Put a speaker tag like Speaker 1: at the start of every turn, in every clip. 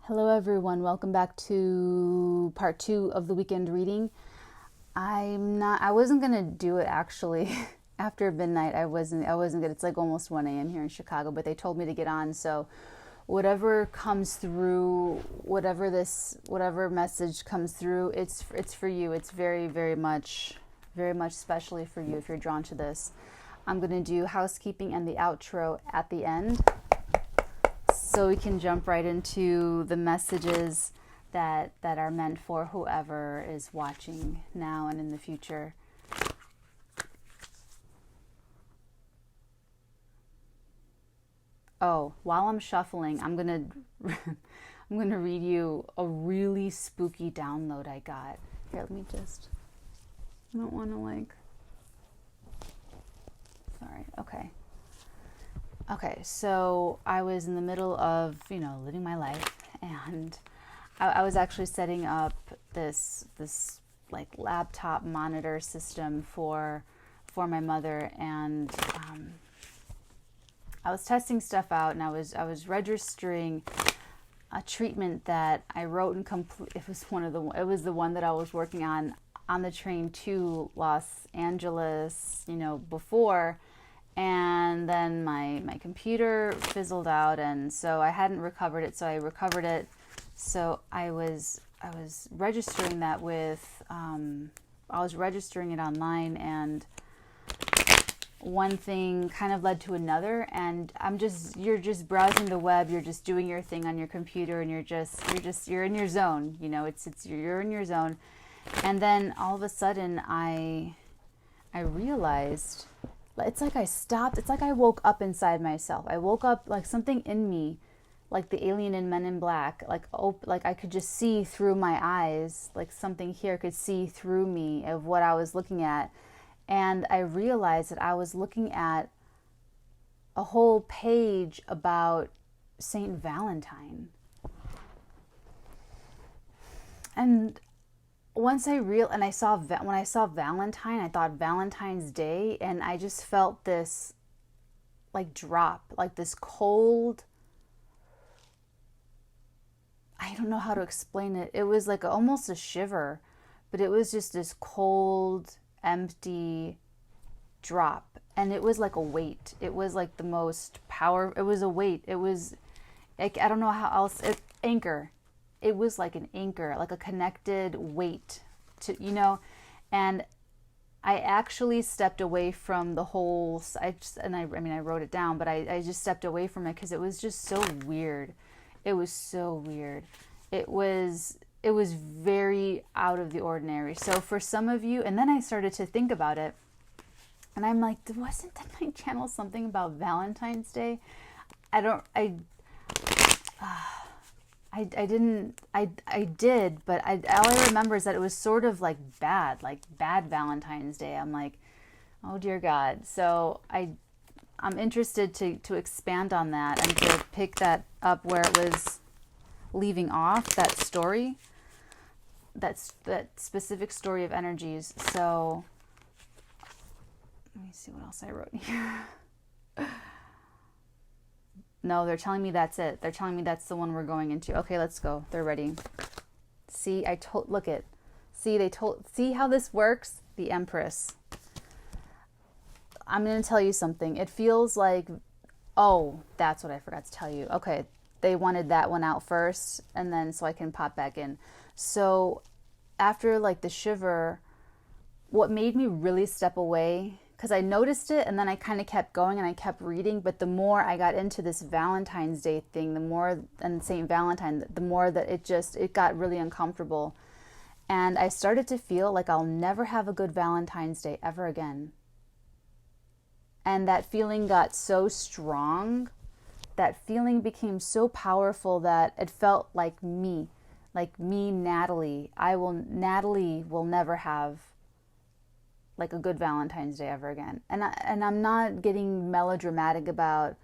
Speaker 1: Hello everyone, welcome back to part 2 of the weekend reading. I wasn't gonna do it actually. After midnight I wasn't gonna. It's like almost 1 a.m. here in Chicago, but they told me to get on, so whatever comes through, whatever message comes through, it's for you. It's very much specially for you if you're drawn to this. I'm gonna do housekeeping and the outro at the end, so we can jump right into the messages that are meant for whoever is watching now and in the future. Oh, while I'm shuffling, I'm gonna read you a really spooky download I got. Here, let me just. I don't want to Sorry. Okay. Okay, so I was in the middle of, living my life, and I was actually setting up this like laptop monitor system for my mother, and I was testing stuff out, and I was registering a treatment that I wrote and complete. It was the one that I was working on the train to Los Angeles, before. And then my computer fizzled out, and so I hadn't recovered it. So I recovered it. So I was registering that with I was registering it online, and one thing kind of led to another. And you're just browsing the web. You're just doing your thing on your computer, and you're in your zone. You're in your zone. And then all of a sudden I realized. It's like I stopped. It's like I woke up inside myself. I woke up like something in me, like the alien in Men in Black, like I could just see through my eyes, like something here could see through me of what I was looking at. And I realized that I was looking at a whole page about Saint Valentine. And when I saw Valentine, I thought Valentine's Day, and I just felt this like drop, like this cold. I don't know how to explain it. It was like almost a shiver, but it was just this cold, empty drop, and it was like a weight. It was like the most power. It was a weight. It was like, I don't know how else. Anchor. It was like an anchor, like a connected weight to, and I actually stepped away from the whole, I wrote it down, but I just stepped away from it because it was just so weird. It was so weird. It was very out of the ordinary. So for some of you, and then I started to think about it, and I'm like, wasn't my channel something about Valentine's Day? I did, but all I remember is that it was sort of like bad Valentine's Day. I'm like, oh dear God. So I'm interested to expand on that and to pick that up where it was leaving off, that story, that specific story of energies. So let me see what else I wrote here. No, they're telling me that's it. They're telling me that's the one we're going into. Okay, let's go. They're ready. See, see how this works? The Empress. I'm going to tell you something. It feels like, oh, that's what I forgot to tell you. Okay, they wanted that one out first, and then so I can pop back in. So after like the shiver, what made me really step away, because I noticed it, and then I kind of kept going and I kept reading, but the more I got into this Valentine's Day thing, the more, and St. Valentine, the more that it got really uncomfortable. And I started to feel like I'll never have a good Valentine's Day ever again. And that feeling got so strong, that feeling became so powerful that it felt like me, Natalie. Natalie will never have like a good Valentine's Day ever again. And I'm not getting melodramatic about,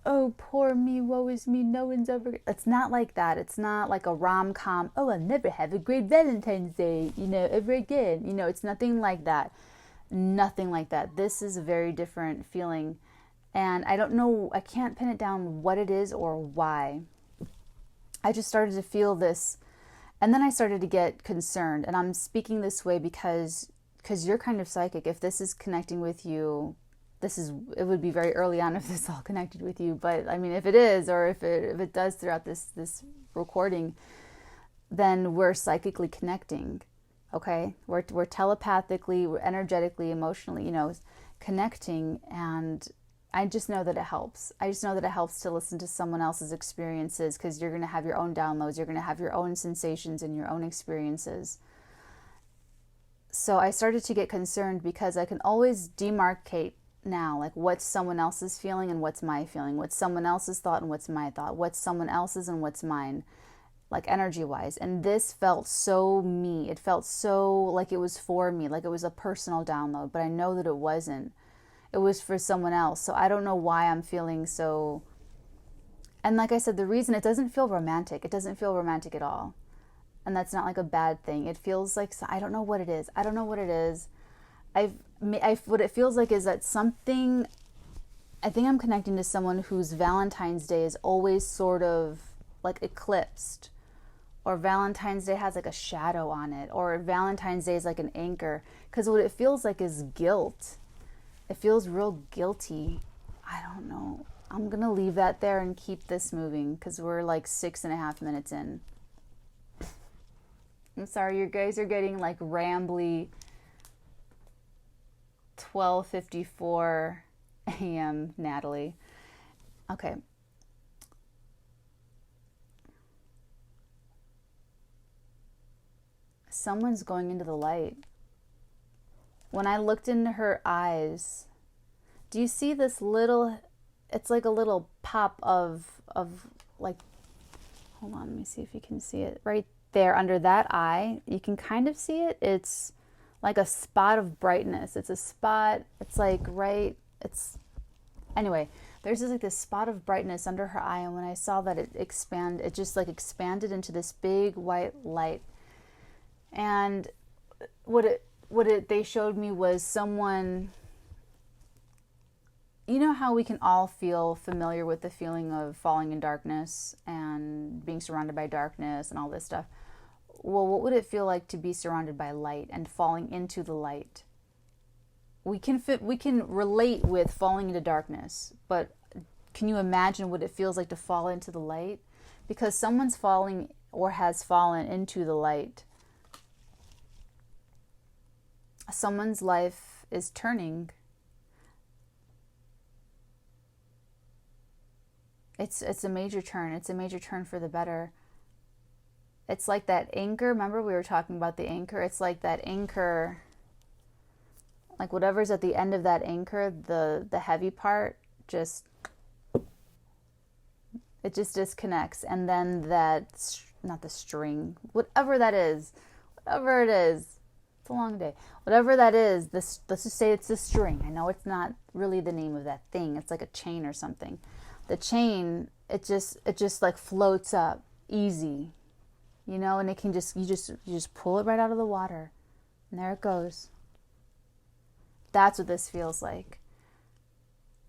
Speaker 1: oh, poor me, woe is me, no one's ever. It's not like that. It's not like a rom-com, oh, I'll never have a great Valentine's Day, ever again. It's nothing like that. Nothing like that. This is a very different feeling. And I don't know, I can't pin it down what it is or why. I just started to feel this, and then I started to get concerned. And I'm speaking this way because you're kind of psychic. If this is connecting with you, it would be very early on if this all connected with you. But I mean, if it is, or if it does throughout this recording, then we're psychically connecting. Okay, we're telepathically, we're energetically, emotionally, connecting. And I just know that it helps. I just know that it helps to listen to someone else's experiences, because you're going to have your own downloads, you're going to have your own sensations and your own experiences. So I started to get concerned because I can always demarcate now, like what's someone else's feeling and what's my feeling, what's someone else's thought and what's my thought, what's someone else's and what's mine, like energy wise. And this felt so me. It felt so like it was for me, like it was a personal download, but I know that it wasn't. It was for someone else. So I don't know why I'm feeling so. And like I said, the reason, it doesn't feel romantic. It doesn't feel romantic at all. And that's not like a bad thing. It feels like, I don't know what it is. I don't know what it is. What it feels like is that something, I think I'm connecting to someone whose Valentine's Day is always sort of like eclipsed, or Valentine's Day has like a shadow on it, or Valentine's Day is like an anchor. Because what it feels like is guilt. It feels real guilty. I don't know. I'm going to leave that there and keep this moving, because we're like 6.5 minutes in. I'm sorry, you guys are getting like rambly 12:54 a.m. Natalie. Okay. Someone's going into the light. When I looked into her eyes, do you see this little, it's like a little pop of like, hold on, let me see if you can see it. Right there under that eye, you can kind of see it. It's like a spot of brightness. It's a spot, it's like anyway, there's just like this spot of brightness under her eye. And when I saw that, it just like expanded into this big white light. And what they showed me was someone, you know how we can all feel familiar with the feeling of falling in darkness and being surrounded by darkness and all this stuff. Well, what would it feel like to be surrounded by light and falling into the light? We can relate with falling into darkness, but can you imagine what it feels like to fall into the light? Because someone's falling or has fallen into the light. Someone's life is turning. It's a major turn. It's a major turn for the better. It's like that anchor. Remember we were talking about the anchor? It's like that anchor, like whatever's at the end of that anchor, the heavy part, it just disconnects. And then not the string, whatever it is, it's a long day. Whatever that is, let's just say it's a string. I know it's not really the name of that thing. It's like a chain or something. The chain, it just like floats up easy, and it can you just pull it right out of the water, and there it goes. That's what this feels like.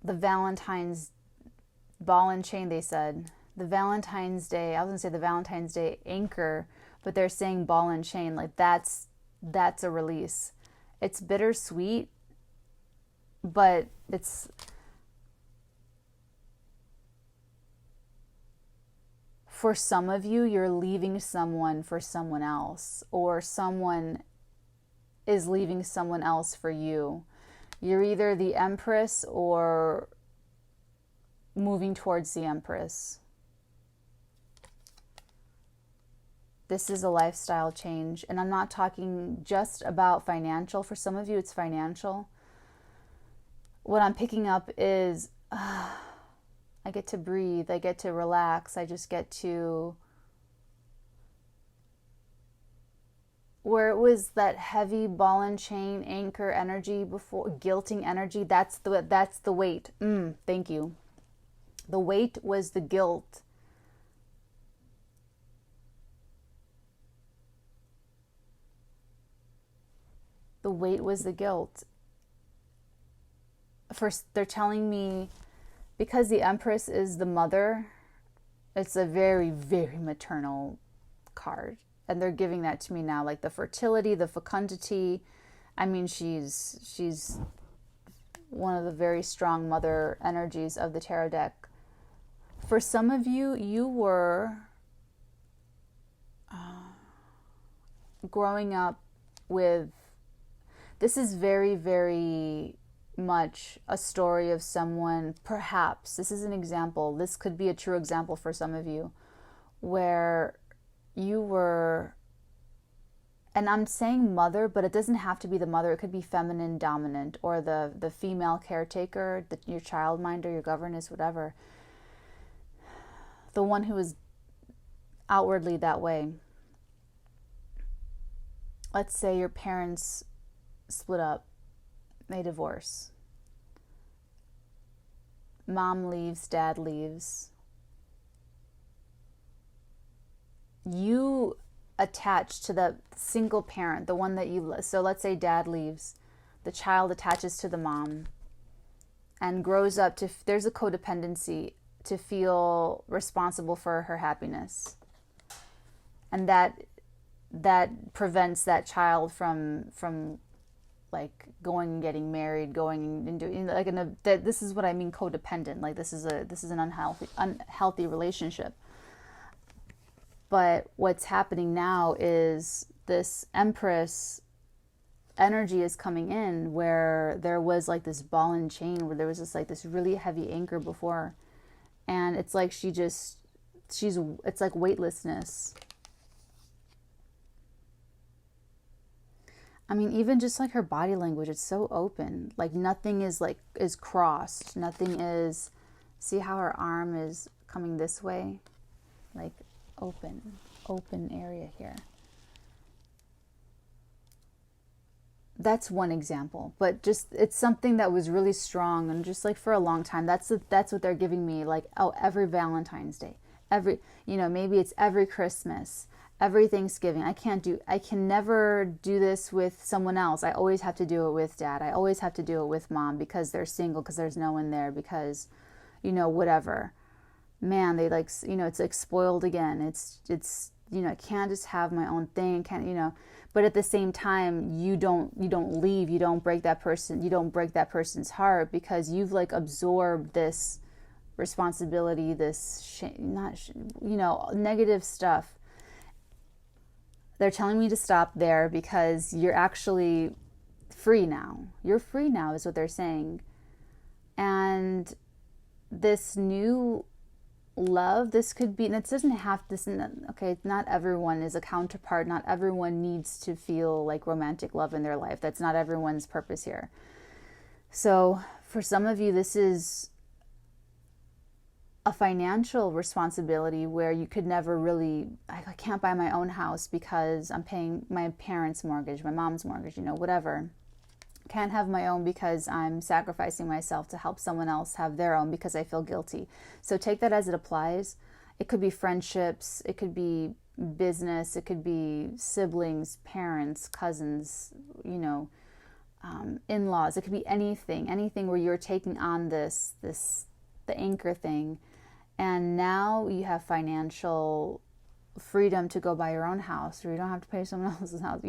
Speaker 1: The Valentine's ball and chain, they said. The Valentine's Day, I was gonna say the Valentine's Day anchor, but they're saying ball and chain, like that's a release. It's bittersweet, but it's for some of you, you're leaving someone for someone else, or someone is leaving someone else for you. You're either the Empress or moving towards the Empress. This is a lifestyle change, and I'm not talking just about financial. For some of you, it's financial. What I'm picking up is I get to breathe. I get to relax. I just get to, where it was that heavy ball and chain anchor energy before, guilting energy, that's the weight. Thank you. The weight was the guilt. The weight was the guilt. First, they're telling me because the Empress is the mother, it's a very, very maternal card. And they're giving that to me now, like the fertility, the fecundity. I mean, she's one of the very strong mother energies of the tarot deck. For some of you, you were growing up with, this is very, very much a story of someone, perhaps, this is an example, this could be a true example for some of you, where you were, and I'm saying mother, but it doesn't have to be the mother, it could be feminine dominant, or the female caretaker, your childminder, your governess, whatever, the one who is outwardly that way. Let's say your parents split up, they divorce. Mom leaves, dad leaves. You attach to the single parent, the one that you, so let's say dad leaves, the child attaches to the mom and grows up to, there's a codependency to feel responsible for her happiness. And that prevents that child from like going and getting married, going and doing like this is what I mean, codependent. Like this is an unhealthy relationship. But what's happening now is this Empress energy is coming in, where there was like this ball and chain, where there was this really heavy anchor before, and it's like it's like weightlessness. I mean, even just like her body language, it's so open. Like nothing is crossed. Nothing is, see how her arm is coming this way? Like open area here. That's one example, but just, it's something that was really strong, and just like for a long time, that's what they're giving me. Like, oh, every Valentine's Day, maybe it's every Christmas, every Thanksgiving. I can never do this with someone else. I always have to do it with dad. I always have to do it with mom, because they're single, because there's no one there, because, whatever. Man, they it's like spoiled again. It's I can't just have my own thing. Can't, but at the same time, you don't leave. You don't break that person's heart, because you've like absorbed this responsibility, this negative stuff. They're telling me to stop there, because you're actually free now. You're free now is what they're saying. And this new love, this could be, and it doesn't have this, okay, not everyone is a counterpart. Not everyone needs to feel like romantic love in their life. That's not everyone's purpose here. So for some of you, this is a financial responsibility where you could never really, I can't buy my own house because I'm paying my parents' mortgage, my mom's mortgage, whatever. Can't have my own because I'm sacrificing myself to help someone else have their own, because I feel guilty. So take that as it applies. It could be friendships, it could be business, it could be siblings, parents, cousins, in-laws. It could be anything where you're taking on the anchor thing. And now you have financial freedom to go buy your own house, or you don't have to pay someone else's house.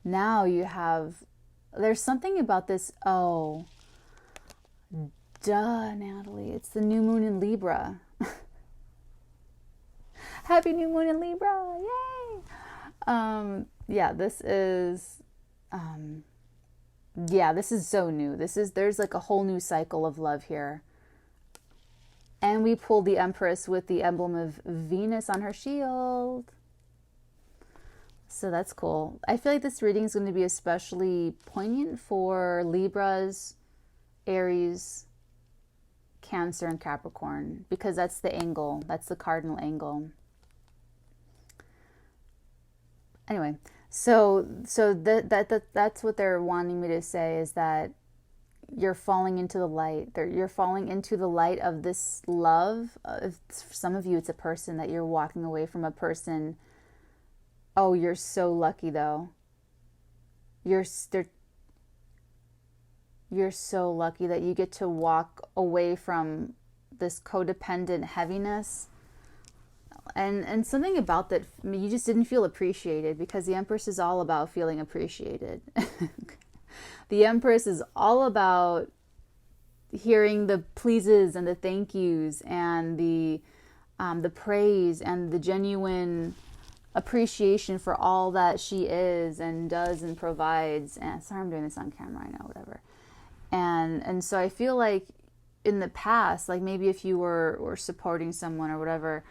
Speaker 1: Now you have, there's something about this. Oh, duh, Natalie. It's the new moon in Libra. Happy new moon in Libra. Yay. This is so new. There's like a whole new cycle of love here. And we pulled the Empress with the emblem of Venus on her shield. So that's cool. I feel like this reading is going to be especially poignant for Libras, Aries, Cancer, and Capricorn, because that's the angle. That's the cardinal angle. Anyway, so that's what they're wanting me to say, is that you're falling into the light. You're falling into the light of this love. For some of you, it's a person that you're walking away from, a person. Oh, you're so lucky though. You're so lucky that you get to walk away from this codependent heaviness. And something about that, you just didn't feel appreciated, because the Empress is all about feeling appreciated. The Empress is all about hearing the pleases and the thank yous and the praise and the genuine appreciation for all that she is and does and provides. And sorry, I'm doing this on camera, I know, whatever. And so I feel like in the past, like maybe if you were supporting someone or whatever,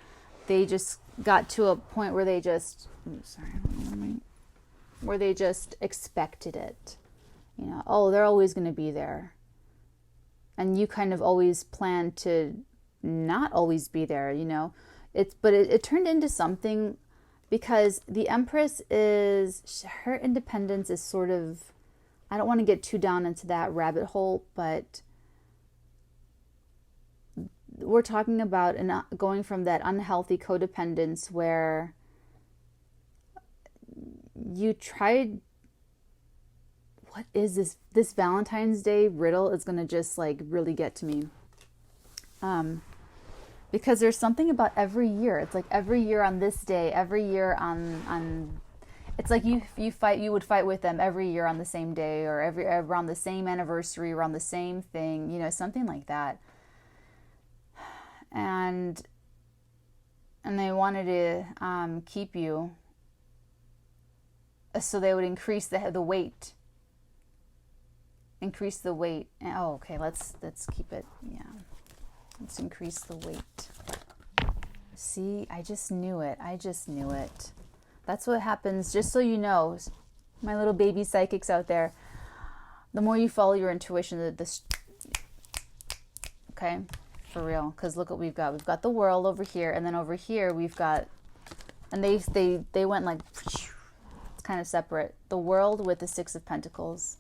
Speaker 1: they just got to a point where they just, where they just expected it. You know, oh, they're always going to be there. And you kind of always plan to not always be there, you know. But it turned into something, because the Empress is, her independence is sort of, I don't want to get too down into that rabbit hole, but we're talking about going from that unhealthy codependence where you tried, what is this Valentine's Day riddle is going to just like really get to me. Because there's something about every year. It's like every year on this day, every year on it's like you would fight with them every year on the same day, or around the same anniversary, around the same thing, you know, something like that. And they wanted to keep you, so they would increase the weight. Increase the weight. Oh, okay. Let's keep it. Yeah. Let's increase the weight. See, I just knew it. That's what happens. Just so you know, my little baby psychics out there, the more you follow your intuition, okay, for real. Because look what we've got. We've got the world over here, and then over here we've got, and they went like, it's kind of separate. The world with the Six of Pentacles.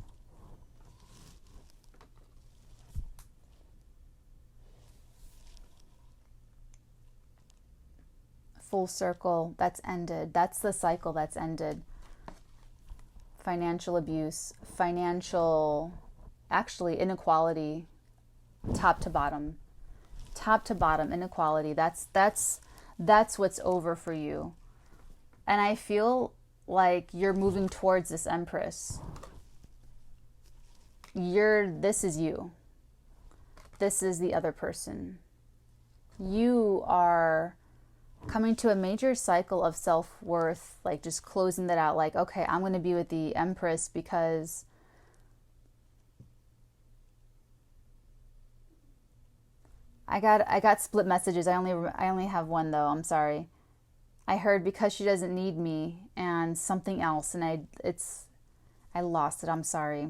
Speaker 1: Full circle, that's ended. That's the cycle that's ended. Financial abuse, actually inequality, top to bottom inequality. That's what's over for you. And I feel like you're moving towards this Empress. This is you. This is the other person. You are coming to a major cycle of self-worth, like just closing that out, like, okay, I'm going to be with the Empress because I got split messages. I only have one though. I'm sorry. I heard because she doesn't need me and something else, and I lost it. I'm sorry.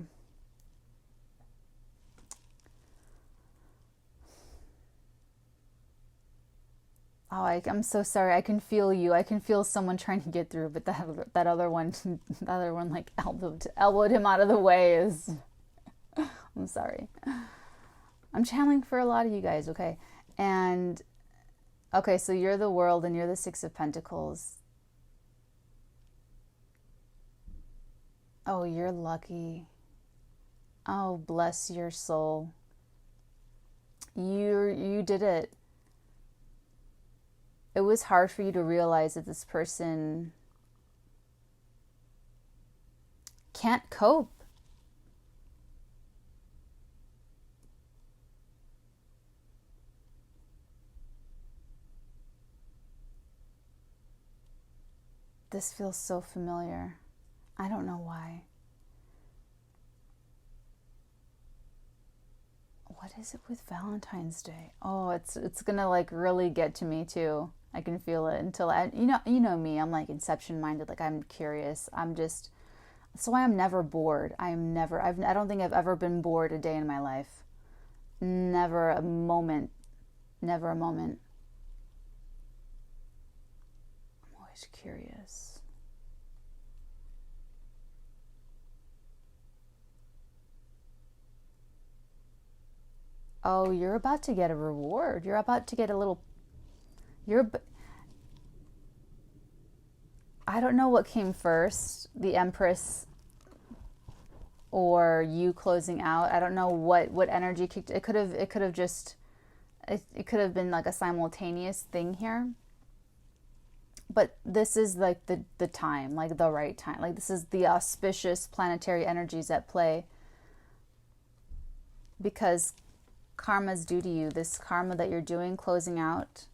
Speaker 1: Oh, I'm so sorry. I can feel you. I can feel someone trying to get through, but that other one like elbowed him out of the way. I'm sorry. I'm channeling for a lot of you guys, okay? And okay, so you're the world and you're the Six of Pentacles. Oh, you're lucky. Oh, bless your soul. You did it. It was hard for you to realize that this person can't cope. This feels so familiar. I don't know why. What is it with Valentine's Day? Oh, it's gonna like really get to me too. I can feel it you know me. I'm like inception minded. Like I'm curious. That's why I'm never bored. I don't think I've ever been bored a day in my life. Never a moment. Never a moment. I'm always curious. Oh, you're about to get a reward. You're about to get a little... I don't know what came first, the Empress or you closing out. I don't know what energy kicked. It could have just It could have been like a simultaneous thing here. But this is like the time, like the right time. Like this is the auspicious planetary energies at play. Because karma's due to you. This karma that you're doing, closing out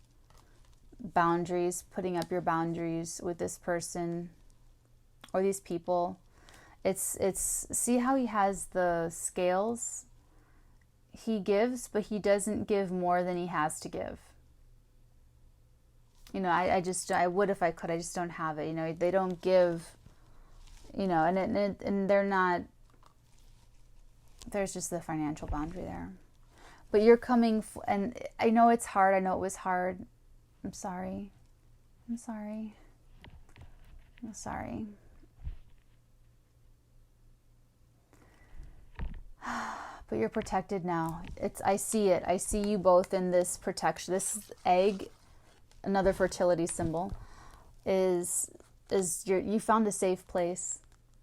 Speaker 1: boundaries, putting up your boundaries with this person or these people. It's see how he has the scales? He gives, but he doesn't give more than he has to give. You know, I would if I could. I just don't have it. You know, they don't give. You know, and they're not. There's just the financial boundary there. But you're coming, and I know it's hard. I know it was hard. I'm sorry. I'm sorry. I'm sorry. But you're protected now. I see it. I see you both in this protection. This egg, another fertility symbol, is you found a safe place.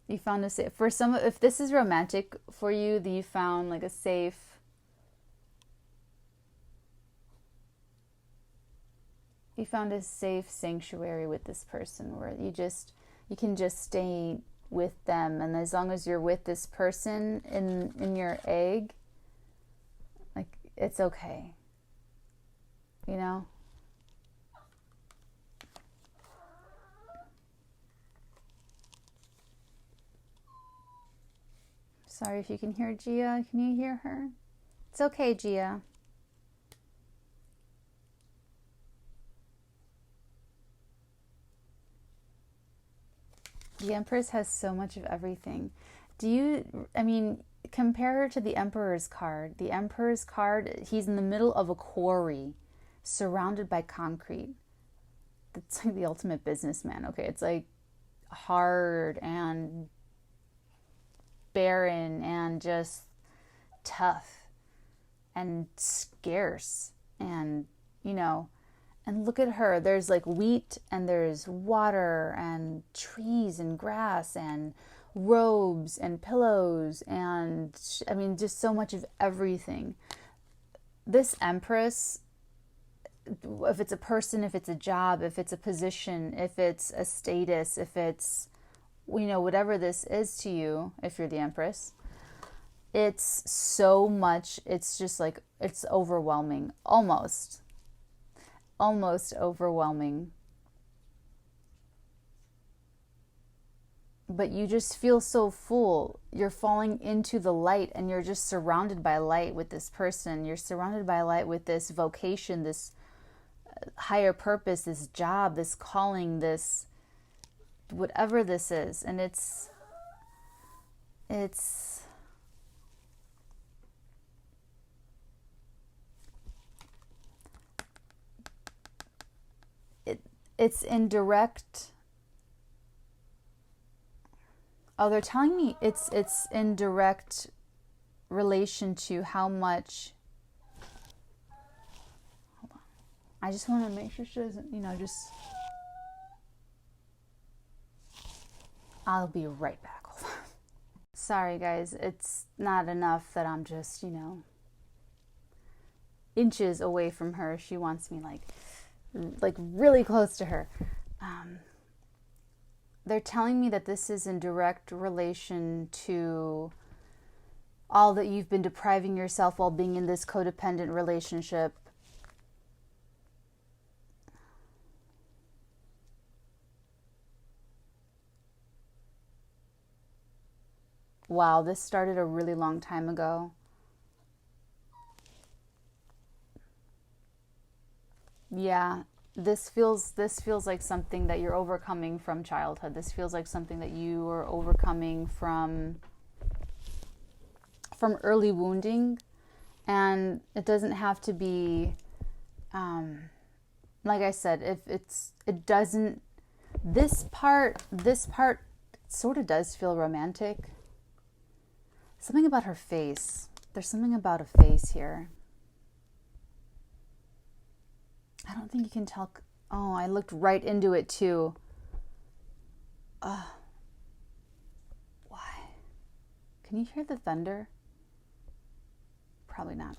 Speaker 1: You found a safe, for some, if this is romantic for you, that you found like a safe, you found a safe sanctuary with this person where you can just stay with them. And as long as you're with this person in your egg, like, it's okay, you know. Sorry if you can hear Gia. Can you hear her? It's okay, Gia. The Empress has so much of everything. I mean, compare her to the Emperor's card. The Emperor's card, he's in the middle of a quarry, surrounded by concrete. That's like the ultimate businessman, okay? It's like hard and barren and just tough and scarce. And, you know, and look at her. There's like wheat and there's water and trees and grass and robes and pillows and, I mean, just so much of everything. This Empress, if it's a person, if it's a job, if it's a position, if it's a status, if it's, you know, whatever this is to you, if you're the Empress, it's so much, it's just like, it's overwhelming, almost overwhelming. But you just feel so full. You're falling into the light, and you're just surrounded by light with this person. You're surrounded by light with this vocation, this higher purpose, this job, this calling, this whatever this is. And it's in direct, oh, they're telling me it's in direct relation to how much, hold on, I just want to make sure she doesn't, you know, just, I'll be right back. Hold on. Sorry guys, it's not enough that I'm just, you know, inches away from her. She wants me like really close to her. They're telling me that this is in direct relation to all that you've been depriving yourself while being in this codependent relationship. Wow, this started a really long time ago. Yeah, this feels like something that you're overcoming from childhood. This feels like something that you are overcoming from early wounding. And it doesn't have to be, like I said, it doesn't, this part sort of does feel romantic. Something about her face. There's something about a face here. I don't think you can tell. Oh, I looked right into it too. Why? Can you hear the thunder? Probably not.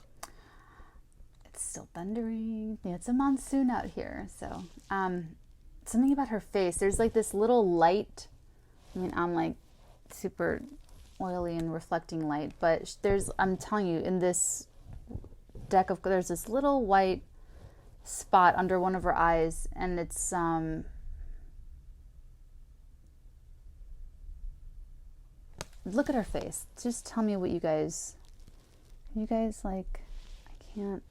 Speaker 1: It's still thundering. Yeah, it's a monsoon out here. So something about her face. There's like this little light. I mean, I'm like super oily and reflecting light, but I'm telling you, in this deck of, there's this little white spot under one of her eyes, and it's look at her face. Just tell me what you guys like. I can't.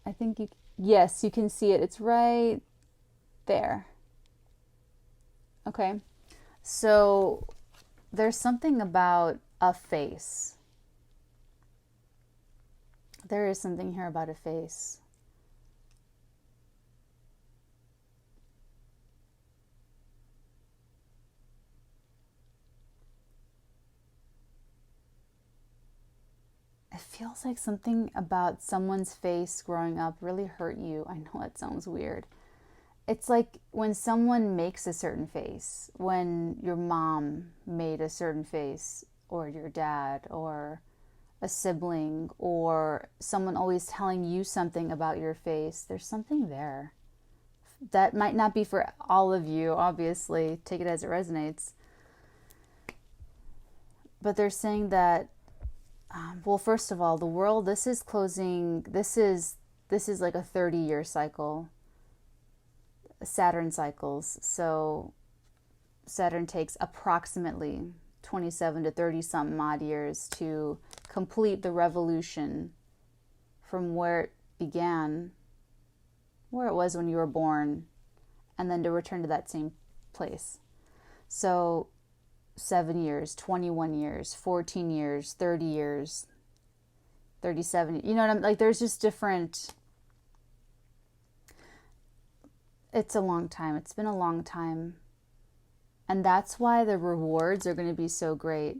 Speaker 1: I think you, yes, you can see it. It's right there. Okay. So there's something about a face. There is something here about a face. It feels like something about someone's face growing up really hurt you. I know it sounds weird. It's like when someone makes a certain face, when your mom made a certain face, or your dad, or a sibling, or someone always telling you something about your face. There's something there. That might not be for all of you, obviously. Take it as it resonates. But they're saying that, well, first of all, the world, this is closing, this is like a 30-year cycle. Saturn cycles. So Saturn takes approximately 27 to 30 something odd years to complete the revolution from where it began, where it was when you were born, and then to return to that same place. So 7 years, 21 years, 14 years, 30 years, 37, you know what I'm like, there's just different. It's a long time. It's been a long time. And that's why the rewards are going to be so great.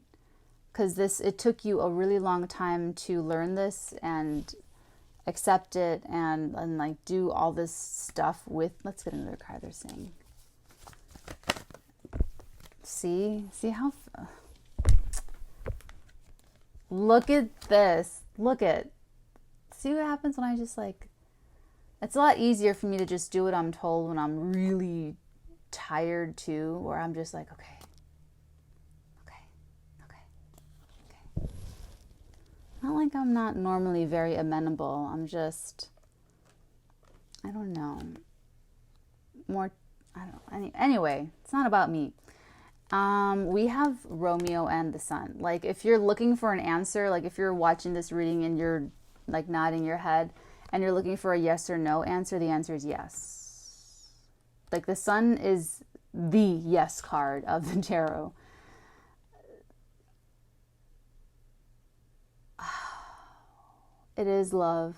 Speaker 1: Because it took you a really long time to learn this and accept it and like do all this stuff with, let's get another card they're saying. See how, look at this. See what happens when I just like, it's a lot easier for me to just do what I'm told when I'm really tired too, where I'm just like, okay. Not like I'm not normally very amenable. I'm just, I don't know. Anyway, it's not about me. We have Romeo and the Sun. Like if you're looking for an answer, like if you're watching this reading and you're like nodding your head, and you're looking for a yes or no answer, the answer is yes. Like the Sun is the yes card of the tarot. It is love.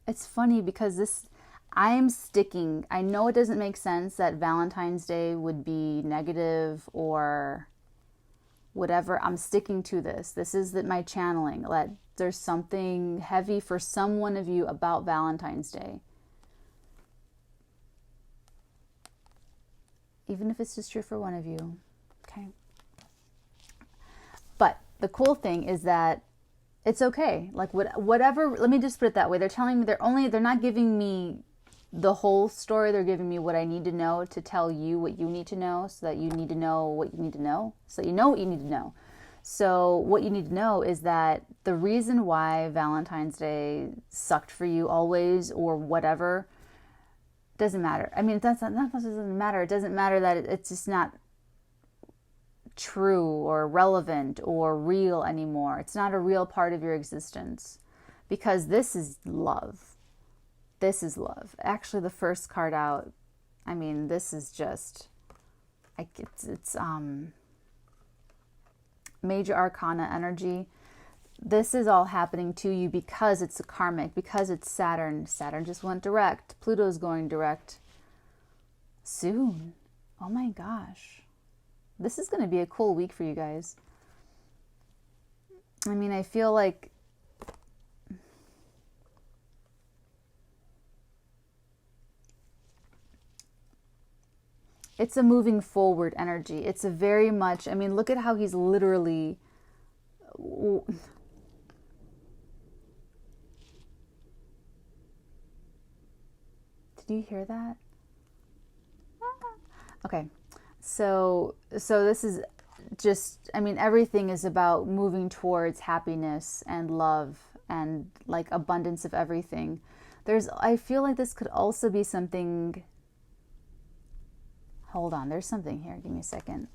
Speaker 1: It's funny because I'm sticking. I know it doesn't make sense that Valentine's Day would be negative or whatever. I'm sticking to this. This is my channeling. There's something heavy for some one of you about Valentine's Day. Even if it's just true for one of you. Okay. But the cool thing is that it's okay. Like whatever, let me just put it that way. They're telling me they're not giving me the whole story. They're giving me what I need to know to tell you what you need to know, so that you need to know what you need to know, so you know what you need to know. So what you need to know is that the reason why Valentine's Day sucked for you always or whatever doesn't matter. I mean, that doesn't matter. It doesn't matter that it's just not true or relevant or real anymore. It's not a real part of your existence because this is love. This is love. Actually, the first card out, I mean, this is just, it's Major Arcana energy. This is all happening to you because it's a karmic, because it's Saturn. Saturn just went direct. Pluto's going direct soon. Oh my gosh. This is going to be a cool week for you guys. I mean, I feel like it's a moving forward energy. It's a very much, I mean, look at how he's literally, Did you hear that? Okay. So this is just, I mean, everything is about moving towards happiness and love and like abundance of everything. I feel like this could also be something, hold on, there's something here. Give me a second.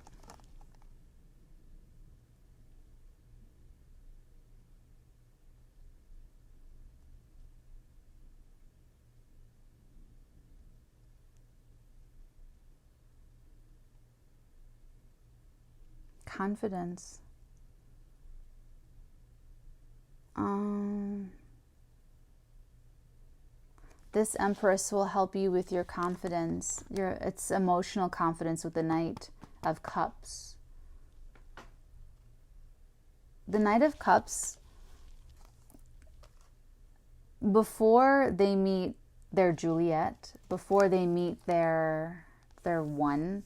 Speaker 1: Confidence. This Empress will help you with your confidence. It's emotional confidence with the Knight of Cups. The Knight of Cups, before they meet their Juliet, before they meet their one,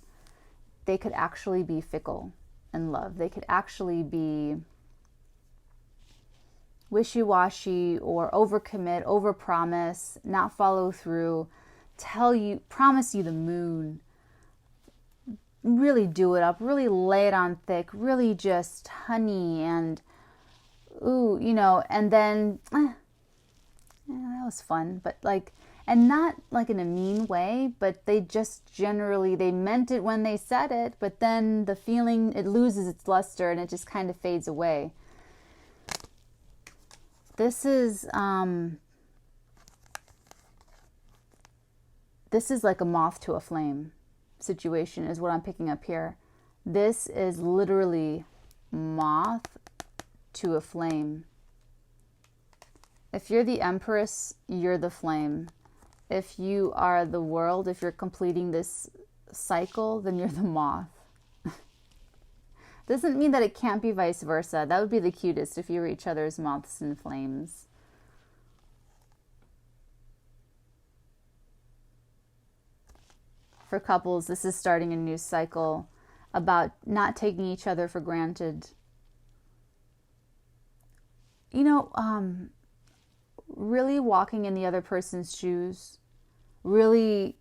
Speaker 1: they could actually be fickle in love. They could actually be wishy-washy or overcommit, overpromise, not follow through, promise you the moon, really do it up, really lay it on thick, really just honey and ooh, you know, and then yeah, that was fun, but like, and not like in a mean way, but they just generally, they meant it when they said it, but then the feeling, it loses its luster and it just kind of fades away. This is like a moth to a flame situation is what I'm picking up here. This is literally moth to a flame. If you're the Empress, you're the flame. If you are the world, if you're completing this cycle, then you're the moth. Doesn't mean that it can't be vice versa. That would be the cutest if you were each other's moths and flames. For couples, this is starting a new cycle about not taking each other for granted. You know, really walking in the other person's shoes, really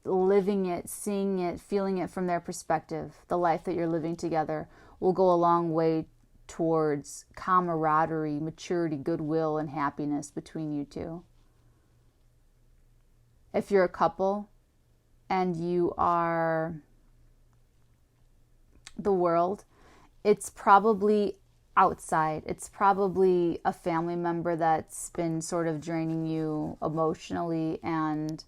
Speaker 1: living it, seeing it, feeling it from their perspective, the life that you're living together will go a long way towards camaraderie, maturity, goodwill, and happiness between you two. If you're a couple and you are the world, it's probably outside. It's probably a family member that's been sort of draining you emotionally, and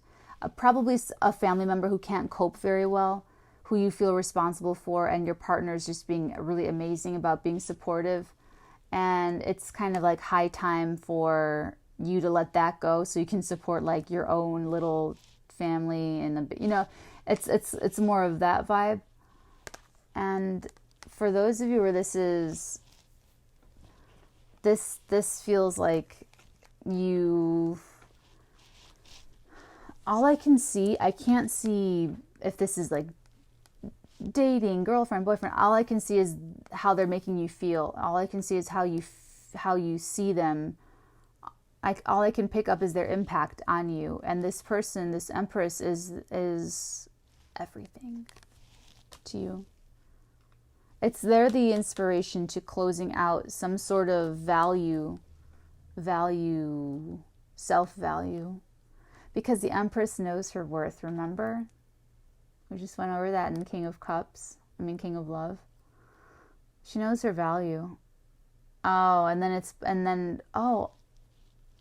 Speaker 1: probably a family member who can't cope very well, who you feel responsible for, and your partner's just being really amazing about being supportive. And it's kind of like high time for you to let that go so you can support like your own little family, and you know, it's more of that vibe. And for those of you where this feels like you, all I can see, I can't see if this is like dating, girlfriend, boyfriend. All I can see is how they're making you feel. All I can see is how you see them. All I can pick up is their impact on you. And this person, this Empress, is everything to you. They're the inspiration to closing out some sort of value, self-value. Because the Empress knows her worth, remember? We just went over that in King of Love. She knows her value. Oh,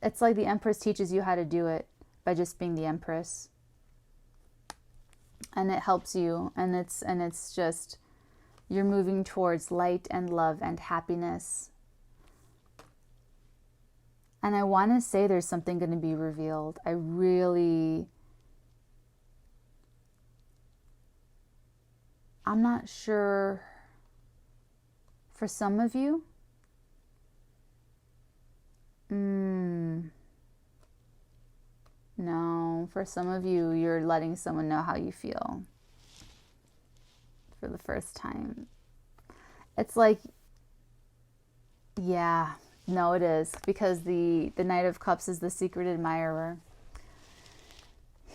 Speaker 1: it's like the Empress teaches you how to do it by just being the Empress. And it helps you, and it's just, you're moving towards light and love and happiness. And I want to say there's something going to be revealed. I'm not sure. For some of you, no, for some of you, you're letting someone know how you feel for the first time. It's like, yeah, no, it is, because the Knight of Cups is the secret admirer.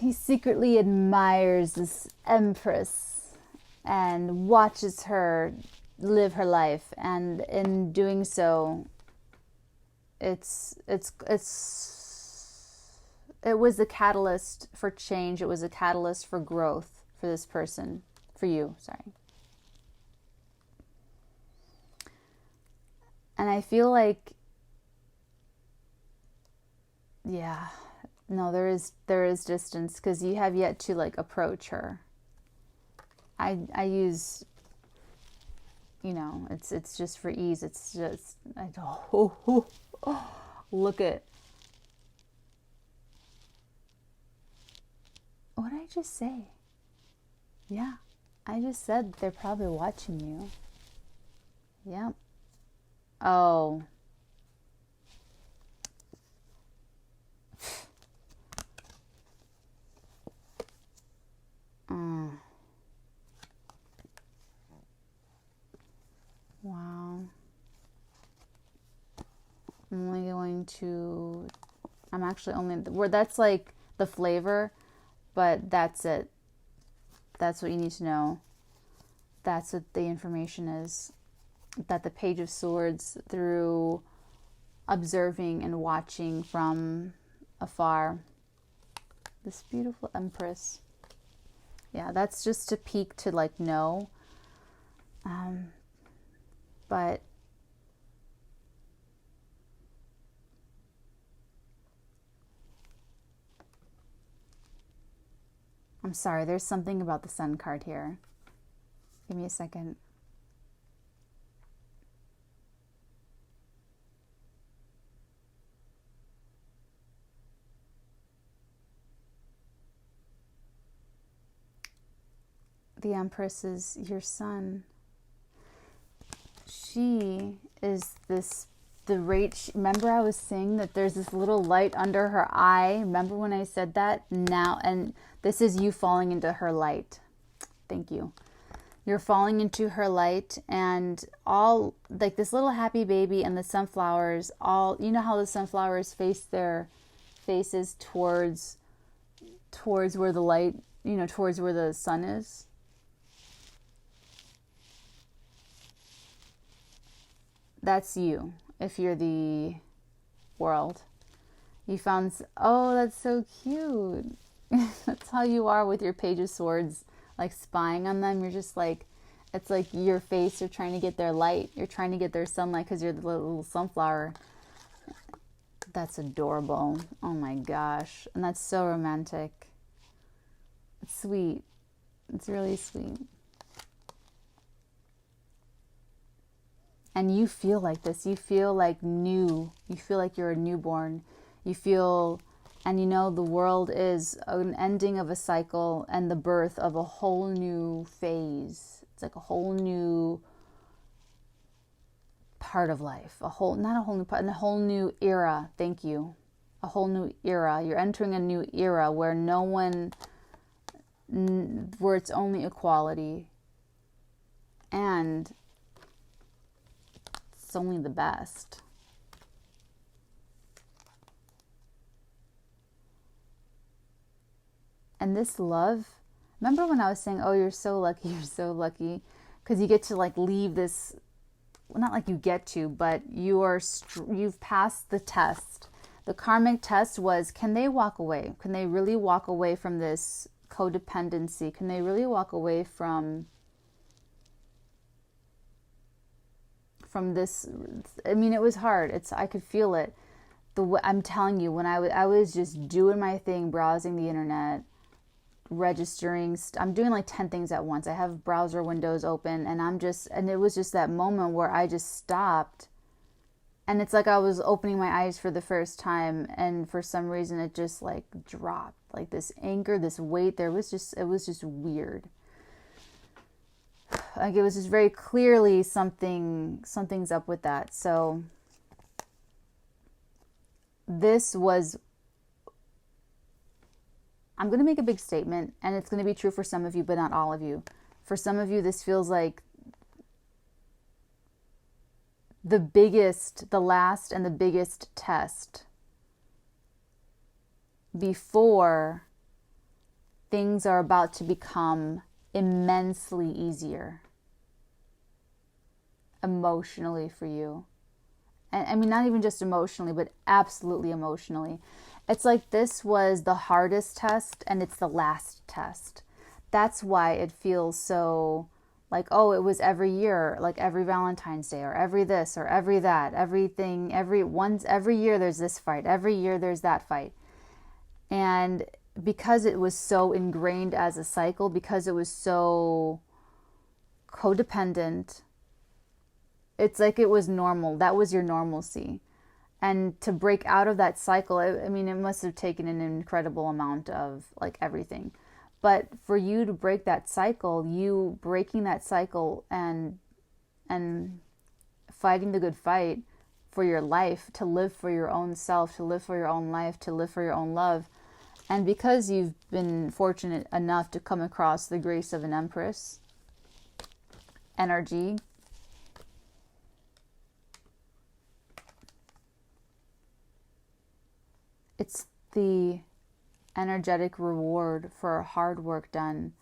Speaker 1: he secretly admires this empress and watches her live her life, and in doing so, it was a catalyst for change. It was a catalyst for growth for this person, for you, sorry. And I feel like, yeah, no, there is distance, because you have yet to like approach her. I use, you know, it's just for ease. It's just, look at, what did I just say? Yeah, I just said they're probably watching you. Yep. Oh. Wow. I'm actually only, where that's like the flavor, but that's it. That's what you need to know. That's what the information is. That the Page of Swords, through observing and watching from afar, this beautiful Empress. Yeah, that's just a peek to like know. But I'm sorry, there's something about the Sun card here. Give me a second. The Empress is your sun. She is remember I was saying that there's this little light under her eye? Remember when I said that? Now, and this is you falling into her light. Thank you. You're falling into her light, and all, like this little happy baby and the sunflowers, all, you know how the sunflowers face their faces towards where the light, you know, towards where the sun is? That's you, if you're the world. You found, oh, that's so cute. That's how you are with your Page of Swords, like spying on them. You're just like, it's like your face, you're trying to get their light. You're trying to get their sunlight because you're the little sunflower. That's adorable. Oh my gosh. And that's so romantic. It's sweet. It's really sweet. And you feel like this. You feel like new. You feel like you're a newborn. You feel, and you know, the world is an ending of a cycle and the birth of a whole new phase. It's like a whole new part of life. Not a whole new part, a whole new era. Thank you. A whole new era. You're entering a new era where where it's only equality. And it's only the best. And this love, remember when I was saying, oh, you're so lucky, because you get to like leave this, well, not like you get to, but you've passed the test. The karmic test was, can they walk away? Can they really walk away from this codependency? Can they really walk away from this? I mean, it was hard. I could feel it. I'm telling you, when I was just doing my thing, browsing the internet, registering, I'm doing like 10 things at once. I have browser windows open, and it was just that moment where I just stopped, and it's like I was opening my eyes for the first time, and for some reason it just like dropped, like this anchor, this weight. It was just weird. Like it was just very clearly something's up with that. So this was, I'm going to make a big statement, and it's going to be true for some of you, but not all of you. For some of you, this feels like the last and the biggest test before things are about to become immensely easier emotionally for you. And I mean, not even just emotionally, but absolutely emotionally. It's like this was the hardest test and it's the last test. That's why it feels so like, oh, it was every year, like every Valentine's Day or every this or every that, everything, every year there's this fight, every year there's that fight. And because it was so ingrained as a cycle, because it was so codependent, it's like it was normal. That was your normalcy. And to break out of that cycle, I mean, it must have taken an incredible amount of like everything. But for you to break that cycle, you breaking that cycle and fighting the good fight for your life, to live for your own self, to live for your own life, to live for your own love. And because you've been fortunate enough to come across the grace of an Empress energy, it's the energetic reward for hard work done.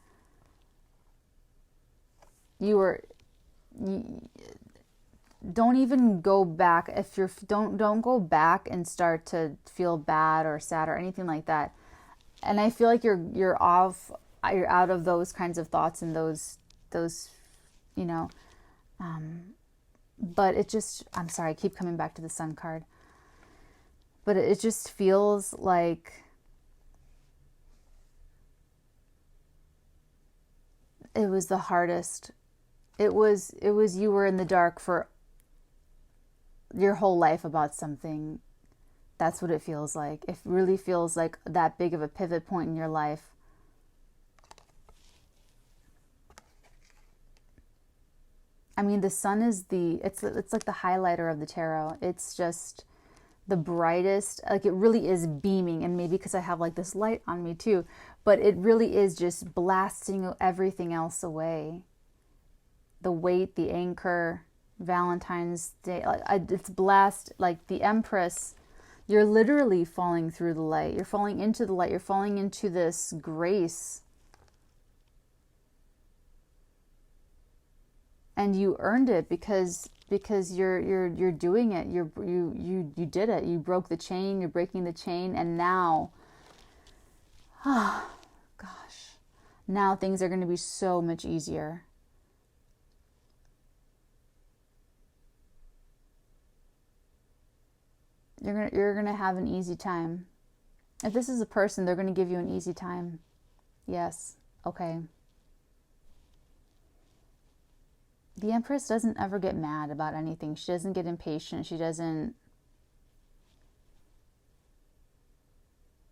Speaker 1: Don't even go back. If you're don't go back and start to feel bad or sad or anything like that. And I feel like you're out of those kinds of thoughts and those you know, but it just, I'm sorry, I keep coming back to the Sun card. But it just feels like it was the hardest. It was you were in the dark for your whole life about something. That's what it feels like. It really feels like that big of a pivot point in your life. I mean, the sun is it's like the highlighter of the tarot. It's just the brightest, like it really is beaming, and maybe because I have like this light on me too, but it really is just blasting everything else away. The weight, the anchor, Valentine's Day, it's blast, like the Empress. You're literally falling through the light. You're falling into the light. You're falling into this grace. And you earned it because you're doing it. You did it. You broke the chain. You're breaking the chain, and now, oh gosh, now things are going to be so much easier. You're gonna have an easy time. If this is a person, they're gonna give you an easy time. Yes. Okay. The Empress doesn't ever get mad about anything. She doesn't get impatient. She doesn't...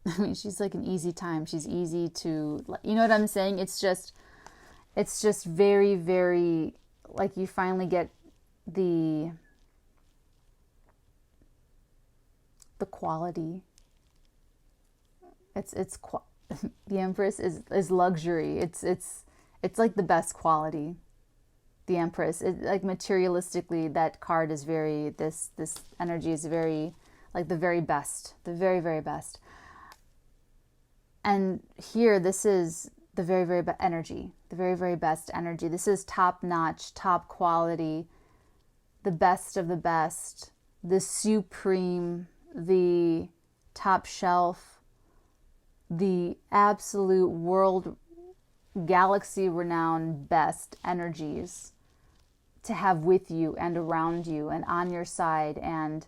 Speaker 1: I mean, she's like an easy time. She's easy to... You know what I'm saying? It's just very, very... Like you finally get the quality. The Empress is luxury. It's like the best quality. The Empress, like materialistically, that card is very, this energy is very, like the very best, the very, very best. And here, this is the very, very best energy, the very, very best energy. This is top notch, top quality, the best of the best, the supreme, the top shelf, the absolute world, galaxy renowned best energies to have with you and around you and on your side and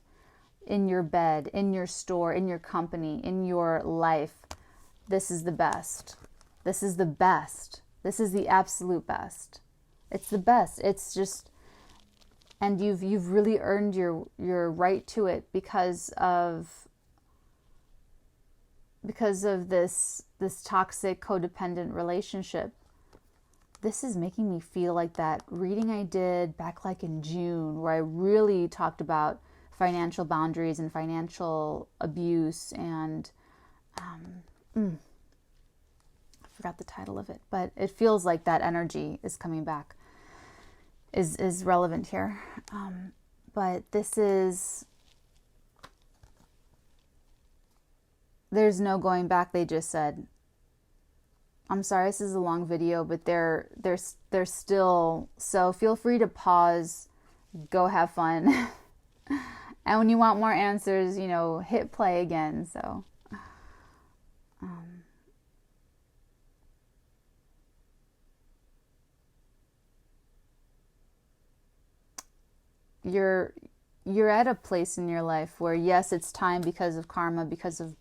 Speaker 1: in your bed, in your store, in your company, in your life. This is the best. This is the best. This is the absolute best. It's the best. It's just, and you've really earned your right to it because of this toxic codependent relationship. This is making me feel like that reading I did back like in June, where I really talked about financial boundaries and financial abuse, and I forgot the title of it, but it feels like that energy is coming back, is relevant here. But this is, there's no going back, they just said. I'm sorry, this is a long video, but they're still, so feel free to pause, go have fun. And when you want more answers, you know, hit play again. So you're at a place in your life where, yes, it's time because of karma, because of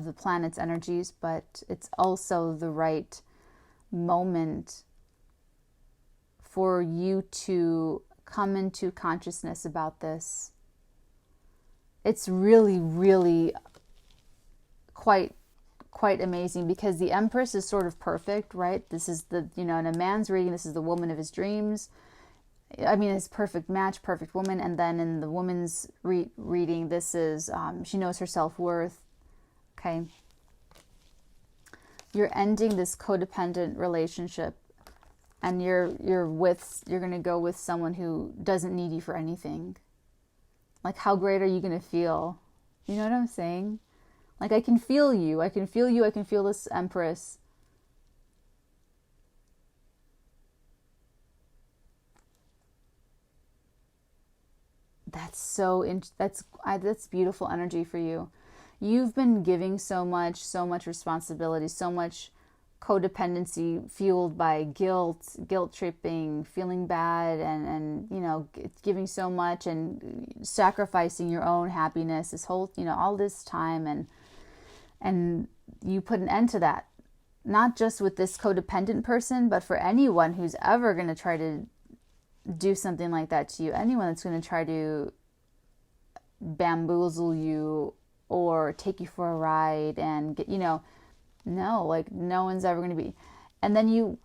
Speaker 1: the planet's energies, but it's also the right moment for you to come into consciousness about this. It's really, really quite amazing, because the Empress is sort of perfect, right? This is the, you know, in a man's reading, this is the woman of his dreams. I mean, it's perfect match, perfect woman. And then in the woman's reading, this is, she knows her self-worth. Okay. You're ending this codependent relationship, and you're going to go with someone who doesn't need you for anything. Like, how great are you going to feel? You know what I'm saying? Like, I can feel you. I can feel you. I can feel this Empress. That's beautiful energy for you. You've been giving so much responsibility, so much codependency fueled by guilt tripping, feeling bad, and you know, giving so much and sacrificing your own happiness this whole, you know, all this time, and you put an end to that. Not just with this codependent person, but for anyone who's ever going to try to do something like that to you, anyone that's going to try to bamboozle you or take you for a ride and get, you know, no, like, no one's ever going to be. And then you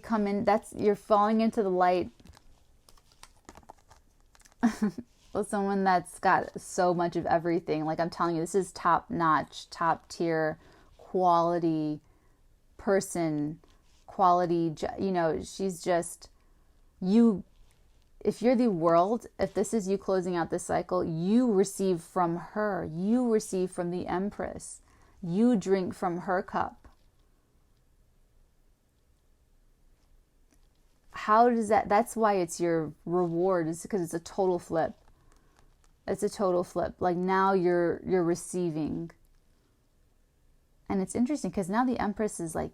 Speaker 1: come in, you're falling into the light with someone that's got so much of everything. Like, I'm telling you, this is top notch, top tier quality person, quality, you know, she's just, you, if you're the world, if this is you closing out this cycle, you receive from her, you receive from the Empress, you drink from her cup. How does that's why it's your reward, is because it's a total flip. It's a total flip. Like, now you're receiving. And it's interesting because now the Empress is like,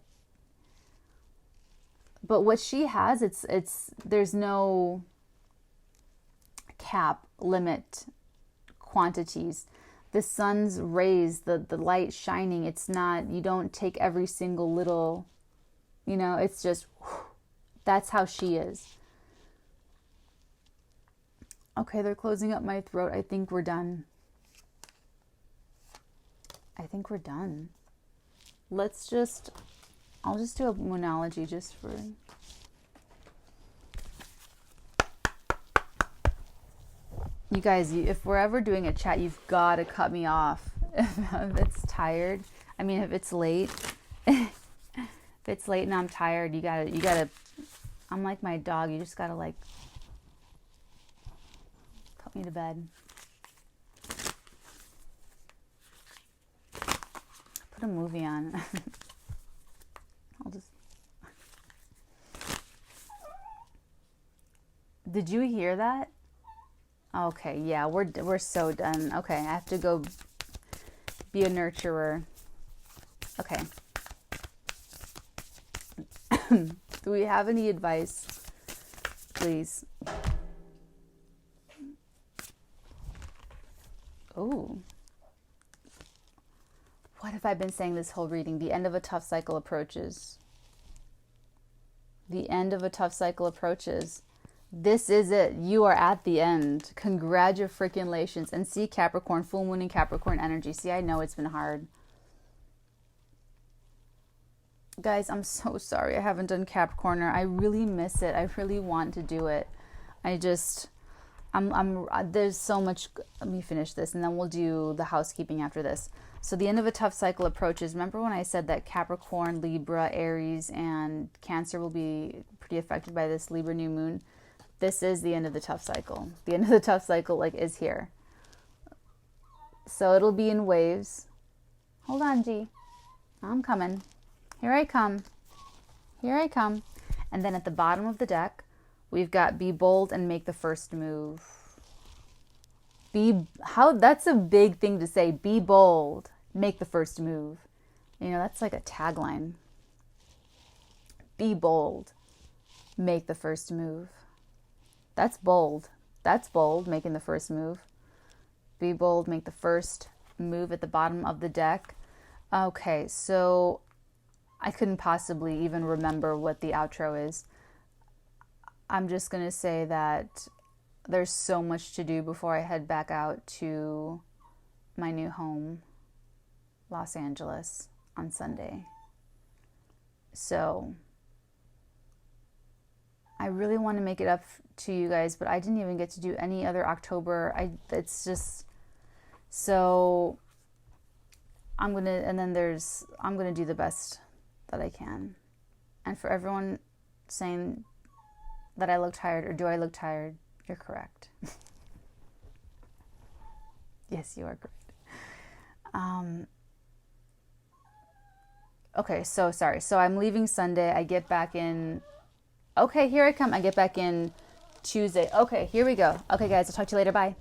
Speaker 1: but what she has, there's no cap, limit, quantities. The sun's rays, the light shining, it's not, you don't take every single little, you know, it's just, that's how she is. Okay, they're closing up my throat. I think we're done. I think we're done. I'll just do a moonology just for... You guys, if we're ever doing a chat, you've got to cut me off if it's tired. I mean, if it's late. If it's late and I'm tired, you gotta, I'm like my dog. You just gotta, like, put me to bed. Put a movie on. I'll just... Did you hear that? Okay, yeah, we're so done. Okay, I have to go be a nurturer. Okay. Do we have any advice, please? Oh. What have I been saying this whole reading? The end of a tough cycle approaches. The end of a tough cycle approaches. This is it. You are at the end. Congratulations. And see, Capricorn, full moon in Capricorn energy. See, I know it's been hard. Guys, I'm so sorry I haven't done Capricorner. I really miss it. I really want to do it. There's so much. Let me finish this and then we'll do the housekeeping after this. So the end of a tough cycle approaches. Remember when I said that Capricorn, Libra, Aries, and Cancer will be pretty affected by this Libra new moon? This is the end of the tough cycle. The end of the tough cycle, like, is here. So it'll be in waves. Hold on, G. I'm coming. Here I come. Here I come. And then at the bottom of the deck, we've got be bold and make the first move. That's a big thing to say. Be bold, make the first move. You know, that's like a tagline. Be bold, make the first move. That's bold. That's bold, making the first move. Be bold, make the first move at the bottom of the deck. Okay, so I couldn't possibly even remember what the outro is. I'm just going to say that there's so much to do before I head back out to my new home, Los Angeles, on Sunday. So I really want to make it up to you guys, but I didn't even get to do any other October. It's just, so I'm going to do the best that I can. And for everyone saying that I look tired, or do I look tired, you're correct. Yes, you are correct. Okay, so sorry. So I'm leaving Sunday. I get back in. Okay, here I come. I get back in Tuesday. Okay, here we go. Okay, guys, I'll talk to you later. Bye.